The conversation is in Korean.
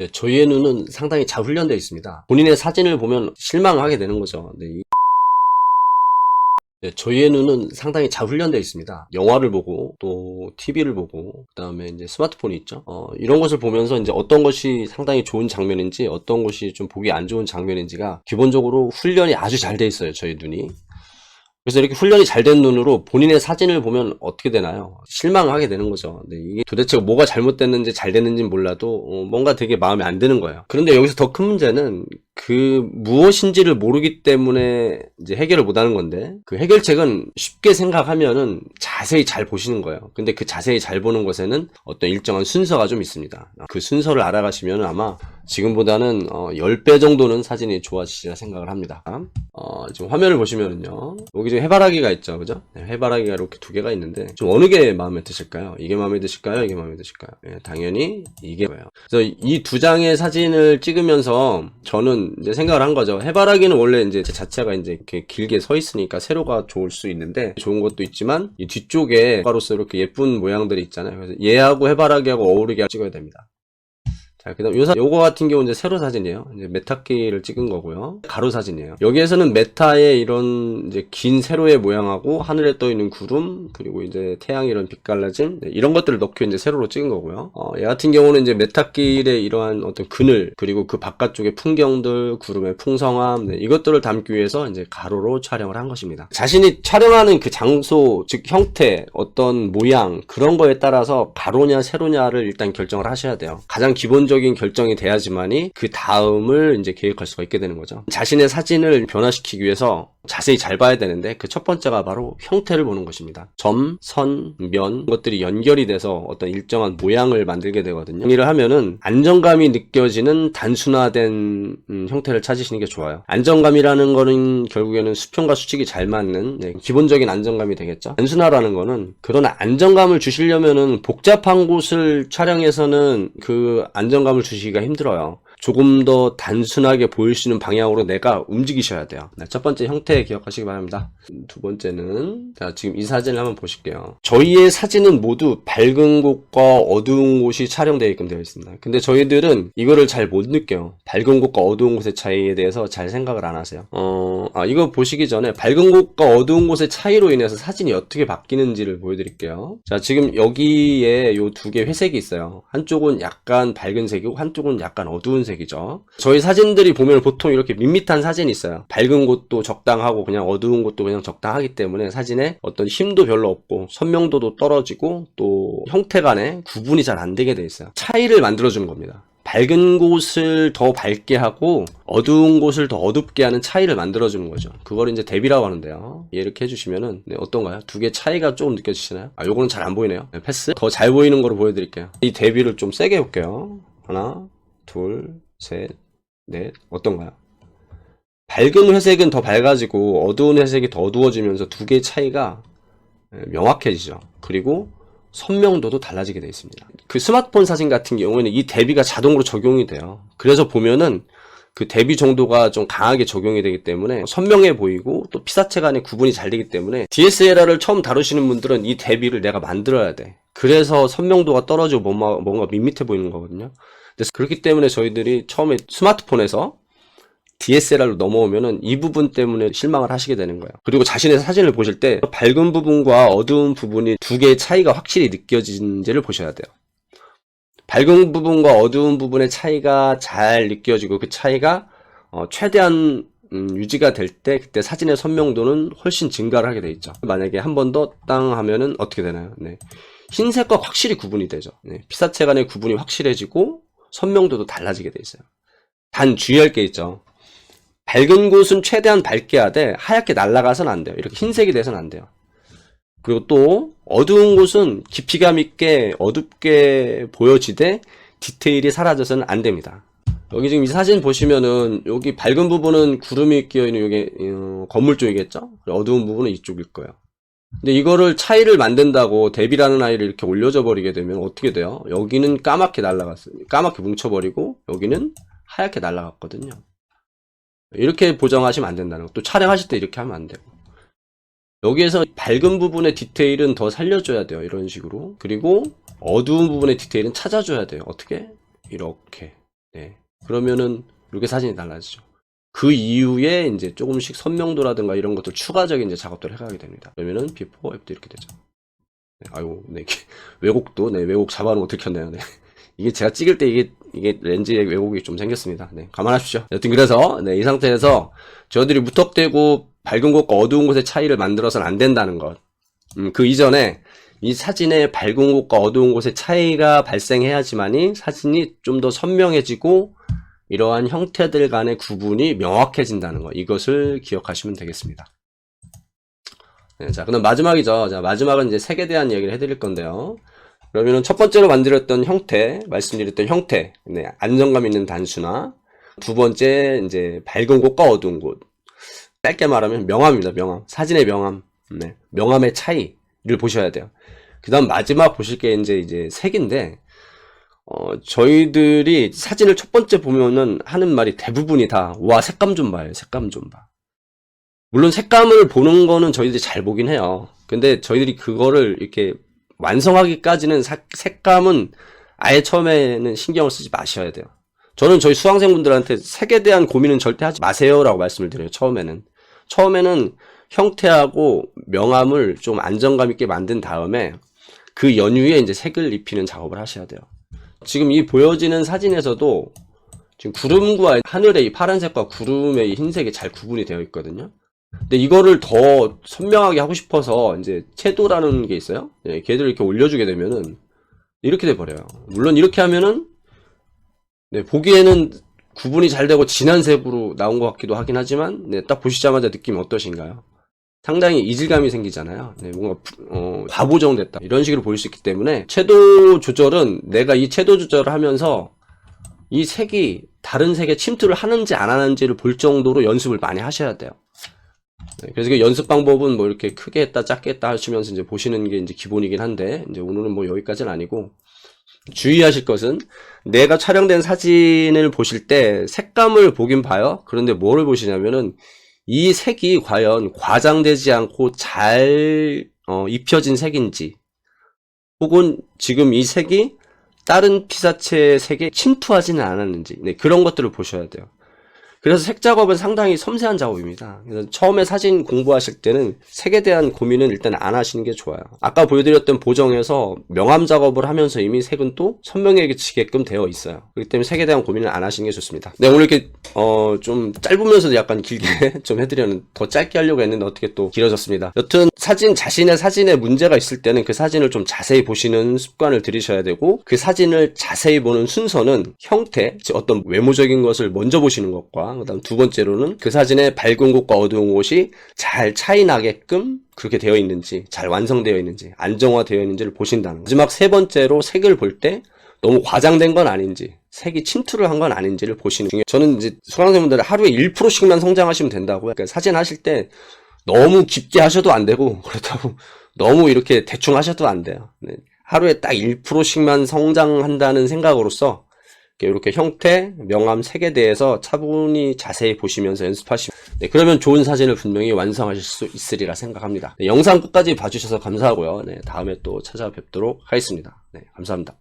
네, 저희의 눈은 상당히 잘 훈련되어 있습니다. 본인의 사진을 보면 실망하게 되는 거죠. 네, 저희의 눈은 상당히 잘 훈련되어 있습니다. 영화를 보고 또 TV를 보고 그다음에 이제 스마트폰이 있죠. 이런 것을 보면서 이제 어떤 것이 상당히 좋은 장면인지 어떤 것이 좀 보기 안 좋은 장면인지가 기본적으로 훈련이 아주 잘 돼 있어요. 저희 눈이. 그래서 이렇게 훈련이 잘 된 눈으로 본인의 사진을 보면 어떻게 되나요? 실망하게 되는 거죠. 근데 이게 도대체 뭐가 잘못됐는지 잘 됐는지 몰라도 뭔가 되게 마음에 안 드는 거예요. 그런데 여기서 더 큰 문제는 그 무엇인지를 모르기 때문에 이제 해결을 못 하는 건데, 그 해결책은 쉽게 생각하면은 자세히 잘 보시는 거예요. 근데 그 자세히 잘 보는 것에는 어떤 일정한 순서가 좀 있습니다. 그 순서를 알아가시면 아마 지금보다는 10배 정도는 사진이 좋아지시라 생각을 합니다. 지금 화면을 보시면은요, 여기 지금 해바라기가 있죠, 그죠? 네, 해바라기가 이렇게 두 개가 있는데 좀 어느 게 마음에 드실까요? 이게 마음에 드실까요? 이게 마음에 드실까요? 네, 당연히 이게 뭐예요. 그래서 이 두 장의 사진을 찍으면서 저는 이제 생각을 한 거죠. 해바라기는 원래 이제 자체가 이제 이렇게 길게 서 있으니까 세로가 좋을 수 있는데, 좋은 것도 있지만 이 뒤쪽에 가로서 이렇게 예쁜 모양들이 있잖아요. 그래서 얘하고 해바라기하고 어우르게 찍어야 됩니다. 자, 그 다음 요거 같은 경우는 이제 세로 사진이에요. 이제 메타키를 찍은 거고요. 가로 사진이에요. 여기에서는 메타의 이런 이제 긴 세로의 모양하고 하늘에 떠 있는 구름, 그리고 이제 태양이 이런 빛갈라짐, 이런 것들을 넣고 이제 세로로 찍은 거고요. 얘 같은 경우는 이제 메타길의 이러한 어떤 그늘, 그리고 그 바깥쪽의 풍경들, 구름의 풍성함, 이것들을 담기 위해서 이제 가로로 촬영을 한 것입니다. 자신이 촬영하는 그 장소, 즉 형태, 어떤 모양, 그런 거에 따라서 가로냐 세로냐를 일단 결정을 하셔야 돼요. 가장 기본적인 결정이 돼야지만이 그 다음을 이제 계획할 수가 있게 되는 거죠. 자신의 사진을 변화시키기 위해서 자세히 잘 봐야 되는데, 그 첫 번째가 바로 형태를 보는 것입니다. 점, 선, 면, 것들이 연결이 돼서 어떤 일정한 모양을 만들게 되거든요. 정리를 하면은 안정감이 느껴지는 단순화된 형태를 찾으시는 게 좋아요. 안정감이라는 거는 결국에는 수평과 수직이 잘 맞는 기본적인 안정감이 되겠죠. 단순화라는 거는, 그런 안정감을 주시려면은 복잡한 곳을 촬영해서는 그 안정감을 주시기가 힘들어요. 조금 더 단순하게 보일 수 있는 방향으로 내가 움직이셔야 돼요. 첫 번째 형태 기억하시기 바랍니다. 두 번째는, 자, 지금 이 사진을 한번 보실게요. 저희의 사진은 모두 밝은 곳과 어두운 곳이 촬영되게끔 되어 있습니다. 근데 저희들은 이거를 잘 못 느껴요. 밝은 곳과 어두운 곳의 차이에 대해서 잘 생각을 안 하세요. 이거 보시기 전에 밝은 곳과 어두운 곳의 차이로 인해서 사진이 어떻게 바뀌는지를 보여드릴게요. 자, 지금 여기에 요 두 개 회색이 있어요. 한쪽은 약간 밝은 색이고 한쪽은 약간 어두운 색이죠. 저희 사진들이 보면 보통 이렇게 밋밋한 사진이 있어요. 밝은 곳도 적당하고 그냥 어두운 곳도 그냥 적당하기 때문에 사진에 어떤 힘도 별로 없고 선명도도 떨어지고 또 형태 간에 구분이 잘 안 되게 돼 있어요. 차이를 만들어주는 겁니다. 밝은 곳을 더 밝게 하고 어두운 곳을 더 어둡게 하는 차이를 만들어주는 거죠. 그걸 이제 대비라고 하는데요. 이렇게 해주시면은 어떤가요? 두 개 차이가 조금 느껴지시나요? 요거는 잘 안 보이네요. 패스. 더 잘 보이는 거로 보여드릴게요. 이 대비를 좀 세게 해볼게요. 하나, 둘, 셋, 넷. 어떤가요? 밝은 회색은 더 밝아지고 어두운 회색이 더 어두워지면서 두 개의 차이가 명확해지죠. 그리고 선명도도 달라지게 되어 있습니다. 그 스마트폰 사진 같은 경우에는 이 대비가 자동으로 적용이 돼요. 그래서 보면은 그 대비 정도가 좀 강하게 적용이 되기 때문에 선명해 보이고 또 피사체 간의 구분이 잘 되기 때문에 DSLR을 처음 다루시는 분들은 이 대비를 내가 만들어야 돼. 그래서 선명도가 떨어지고 뭔가 밋밋해 보이는 거거든요. 그래서 그렇기 때문에 저희들이 처음에 스마트폰에서 DSLR로 넘어오면은 이 부분 때문에 실망을 하시게 되는 거예요. 그리고 자신의 사진을 보실 때 밝은 부분과 어두운 부분이 두 개의 차이가 확실히 느껴지는지를 보셔야 돼요. 밝은 부분과 어두운 부분의 차이가 잘 느껴지고 그 차이가 최대한 유지가 될 때 그때 사진의 선명도는 훨씬 증가를 하게 돼 있죠. 만약에 한 번 더 땅 하면은 어떻게 되나요? 네. 흰색과 확실히 구분이 되죠. 네. 피사체 간의 구분이 확실해지고 선명도도 달라지게 돼 있어요. 단 주의할 게 있죠. 밝은 곳은 최대한 밝게 하되 하얗게 날아가서는 안 돼요. 이렇게 흰색이 돼서는 안 돼요. 그리고 또 어두운 곳은 깊이감 있게 어둡게 보여지되 디테일이 사라져서는 안 됩니다. 여기 지금 이 사진 보시면은 여기 밝은 부분은 구름이 끼어있는 여기 건물 쪽이겠죠? 어두운 부분은 이쪽일 거예요. 근데 이거를 차이를 만든다고 대비라는 아이를 이렇게 올려져 버리게 되면 어떻게 돼요? 여기는 까맣게 날아갔어요. 까맣게 뭉쳐버리고 여기는 하얗게 날아갔거든요. 이렇게 보정하시면 안 된다는 거. 또 촬영하실 때 이렇게 하면 안 되고. 여기에서 밝은 부분의 디테일은 더 살려줘야 돼요. 이런 식으로. 그리고 어두운 부분의 디테일은 찾아줘야 돼요. 어떻게? 이렇게. 네. 그러면은 이렇게 사진이 달라지죠. 그 이후에 이제 조금씩 선명도라든가 이런 것들 추가적인 이제 작업들을 해가게 됩니다. 그러면은 비포 애프터 이렇게 되죠. 네, 아이고, 네, 왜곡도, 네, 왜곡 잡아놓은 거 들켰네요. 네. 이게 제가 찍을 때 이게 렌즈에 왜곡이 좀 생겼습니다. 네, 감안하십시오. 여튼 그래서, 네, 이 상태에서 저희들이 무턱대고 밝은 곳과 어두운 곳의 차이를 만들어서는 안 된다는 것. 그 이전에 이 사진의 밝은 곳과 어두운 곳의 차이가 발생해야지만이 사진이 좀 더 선명해지고 이러한 형태들 간의 구분이 명확해진다는 것. 이것을 기억하시면 되겠습니다. 네, 자, 그럼 마지막이죠. 자, 마지막은 이제 색에 대한 이야기를 해드릴 건데요. 그러면은 첫 번째로 만들었던 형태, 말씀드렸던 형태, 네, 안정감 있는 단수나, 두 번째, 이제 밝은 곳과 어두운 곳. 짧게 말하면 명암입니다, 명암. 사진의 명암. 네, 명암의 차이를 보셔야 돼요. 그 다음 마지막 보실 게 이제 색인데, 저희들이 사진을 첫 번째 보면은 하는 말이 대부분이 다, 와, 색감 좀 봐요, 색감 좀 봐. 물론 색감을 보는 거는 저희들이 잘 보긴 해요. 근데 저희들이 그거를 이렇게 완성하기까지는 색감은 아예 처음에는 신경을 쓰지 마셔야 돼요. 저는 저희 수강생분들한테 색에 대한 고민은 절대 하지 마세요라고 말씀을 드려요. 처음에는 형태하고 명암을 좀 안정감 있게 만든 다음에 그 연유에 이제 색을 입히는 작업을 하셔야 돼요. 지금 이 보여지는 사진에서도 지금 구름과 하늘의 이 파란색과 구름의 이 흰색이 잘 구분이 되어 있거든요. 근데 이거를 더 선명하게 하고 싶어서 이제 채도라는 게 있어요. 예, 걔들을 이렇게 올려주게 되면은 이렇게 돼버려요. 물론 이렇게 하면은 네, 보기에는 구분이 잘 되고 진한 색으로 나온 것 같기도 하긴 하지만 네, 딱 보시자마자 느낌이 어떠신가요? 상당히 이질감이 생기잖아요. 네, 뭔가 과보정됐다 이런 식으로 보일 수 있기 때문에 채도 조절은 내가 이 채도 조절을 하면서 이 색이 다른 색에 침투를 하는지 안 하는지를 볼 정도로 연습을 많이 하셔야 돼요. 네, 그래서 그 연습 방법은 뭐 이렇게 크게 했다 작게 했다 하시면서 이제 보시는 게 이제 기본이긴 한데 이제 오늘은 뭐 여기까지는 아니고 주의하실 것은 내가 촬영된 사진을 보실 때 색감을 보긴 봐요. 그런데 뭐를 보시냐면은 이 색이 과연 과장되지 않고 잘 입혀진 색인지 혹은 지금 이 색이 다른 피사체 색에 침투하지는 않았는지 네, 그런 것들을 보셔야 돼요. 그래서 색 작업은 상당히 섬세한 작업입니다. 그래서 처음에 사진 공부하실 때는 색에 대한 고민은 일단 안 하시는 게 좋아요. 아까 보여드렸던 보정에서 명암 작업을 하면서 이미 색은 또 선명해지게끔 되어 있어요. 그렇기 때문에 색에 대한 고민을 안 하시는 게 좋습니다. 네, 오늘 이렇게 좀 짧으면서도 약간 길게 좀 해드렸는데 더 짧게 하려고 했는데 어떻게 또 길어졌습니다. 여튼 자신의 사진에 문제가 있을 때는 그 사진을 좀 자세히 보시는 습관을 들이셔야 되고 그 사진을 자세히 보는 순서는 형태, 즉 어떤 외모적인 것을 먼저 보시는 것과 그다음 두 번째로는 그 사진의 밝은 곳과 어두운 곳이 잘 차이 나게끔 그렇게 되어 있는지, 잘 완성되어 있는지, 안정화되어 있는지를 보신다는 거. 마지막 세 번째로 색을 볼 때 너무 과장된 건 아닌지, 색이 침투를 한 건 아닌지를 보시는 중에 저는 이제 수강생분들 하루에 1%씩만 성장하시면 된다고요. 그러니까 사진 하실 때 너무 깊게 하셔도 안 되고 그렇다고 너무 이렇게 대충 하셔도 안 돼요. 네. 하루에 딱 1%씩만 성장한다는 생각으로서 이렇게 형태, 명암, 색에 대해서 차분히 자세히 보시면서 연습하시면 네, 그러면 좋은 사진을 분명히 완성하실 수 있으리라 생각합니다. 네, 영상 끝까지 봐주셔서 감사하고요. 네, 다음에 또 찾아뵙도록 하겠습니다. 네, 감사합니다.